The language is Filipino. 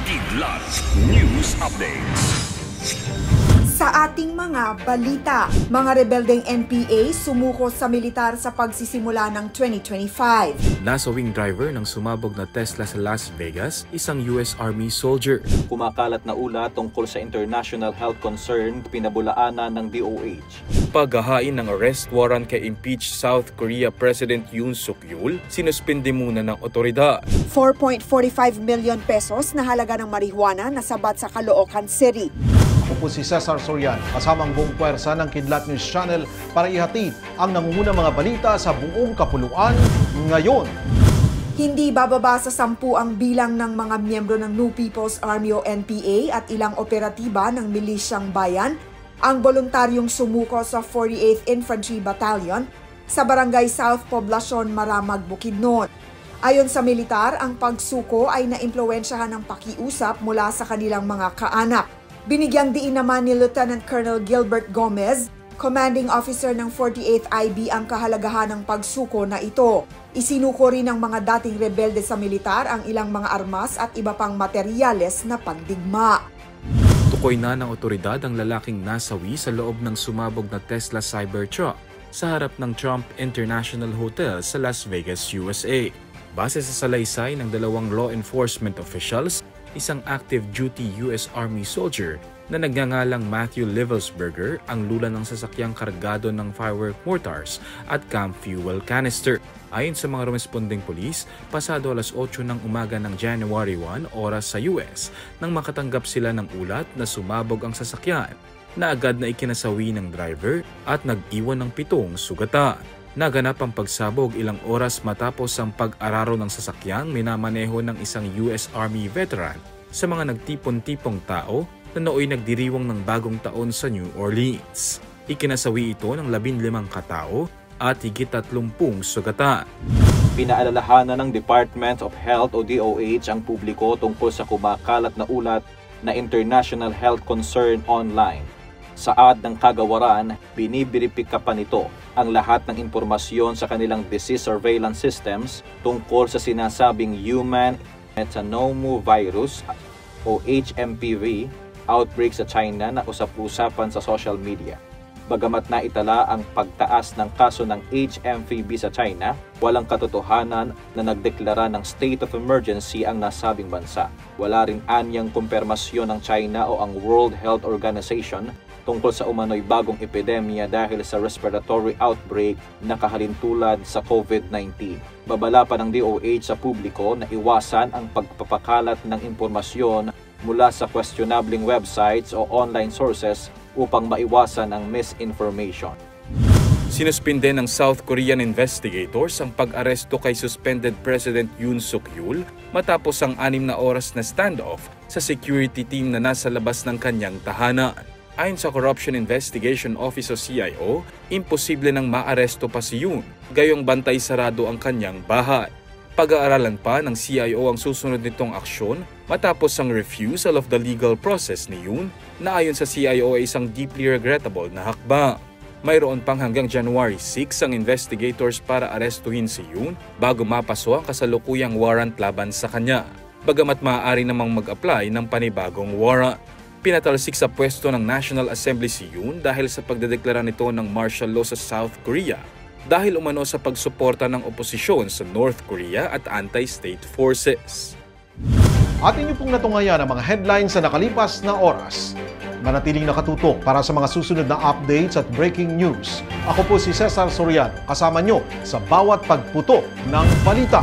Kidlat News Updates. Sa ating mga balita, mga rebeldeng NPA sumuko sa militar sa pagsisimula ng 2025. Nasawing driver ng sumabog na Tesla sa Las Vegas, isang US Army soldier. Kumakalat na ulat tungkol sa international health concern pinabulaanan ng DOH. Paghahain ng arrest warrant kay impeached South Korea President Yoon Suk-yeol, sinuspindi muna ng otoridad. 4.45 million pesos na halaga ng marijuana na sabat sa Caloocan City. Ako po si Cesar Sorian, kasamang buong puwersa ng Kidlat News Channel para ihatid ang nangungunang mga balita sa buong kapuluan ngayon. Hindi bababa sa 10 ang bilang ng mga miyembro ng New People's Army o NPA at ilang operatiba ng milisyang bayan ang voluntaryong sumuko sa 48th Infantry Battalion sa Barangay South Poblacion, Maramag, Bukidnon. Ayon sa militar, ang pagsuko ay naimpluwensyahan ng pakiusap mula sa kanilang mga kaanak. Binigyang diin naman ni Lieutenant Colonel Gilbert Gomez, commanding officer ng 48th IB, ang kahalagahan ng pagsuko na ito. Isinuko rin ng mga dating rebelde sa militar ang ilang mga armas at iba pang materyales na pandigma. Tukoy na ng otoridad ang lalaking nasawi sa loob ng sumabog na Tesla Cybertruck sa harap ng Trump International Hotel sa Las Vegas, USA. Base sa salaysay ng dalawang law enforcement officials, isang active duty US Army soldier na nagngangalang Matthew Livelsberger ang lula ng sasakyang kargado ng firework mortars at camp fuel canister. Ayon sa mga rumesponding pulis, pasado alas 8 ng umaga ng January 1 oras sa US nang makatanggap sila ng ulat na sumabog ang sasakyan na agad na ikinasawi ng driver at nag-iwan ng 7 sugatan. Naganap ang pagsabog ilang oras matapos ang pag-araro ng sasakyang minamaneho ng isang US Army veteran sa mga nagtipon-tipong tao na nooy nagdiriwang ng bagong taon sa New Orleans. Ikinasawi ito ng 15 katao at higit 30 sugatan. Pinaalalahanan ng Department of Health o DOH ang publiko tungkol sa kumakalat na ulat na international health concern online. Saad ng kagawaran, binibiripika pa nito ang lahat ng impormasyon sa kanilang disease surveillance systems tungkol sa sinasabing human metapneumovirus o HMPV outbreak sa China na usap-usapan sa social media. Bagamat naitala ang pagtaas ng kaso ng HMPV sa China, walang katotohanan na nagdeklara ng state of emergency ang nasabing bansa. Wala rin anyang kumpirmasyon ng China o ang World Health Organization tungkol sa umano'y bagong epidemya dahil sa respiratory outbreak na kahalintulad sa COVID-19. Babala pa ng DOH sa publiko na iwasan ang pagpapakalat ng impormasyon mula sa questionabling websites o online sources upang maiwasan ang misinformation. Sinuspinde ng South Korean investigators ang pag-aresto kay suspended President Yoon Suk-yeol matapos ang 6 na oras na standoff sa security team na nasa labas ng kanyang tahanan. Ayon sa Corruption Investigation Office o CIO, imposible nang maaresto pa si Yoon, gayong bantay sarado ang kanyang bahay. Pag-aaralan pa ng CIO ang susunod nitong aksyon matapos ang refusal of the legal process ni Yoon na ayon sa CIO ay isang deeply regrettable na hakbang. Mayroon pang hanggang January 6 ang investigators para arestuhin si Yoon bago mapaso ang kasalukuyang warrant laban sa kanya, bagamat maaari namang mag-apply ng panibagong warrant. Pinatalsik sa pwesto ng National Assembly si Yoon dahil sa pagdedeklara nito ng martial law sa South Korea dahil umano sa pagsuporta ng oposisyon sa North Korea at anti-state forces. At inyo pong natungayan ang mga headlines sa nakalipas na oras. Manatiling nakatutok para sa mga susunod na updates at breaking news. Ako po si Cesar Sorian, kasama nyo sa bawat pagputok ng balita.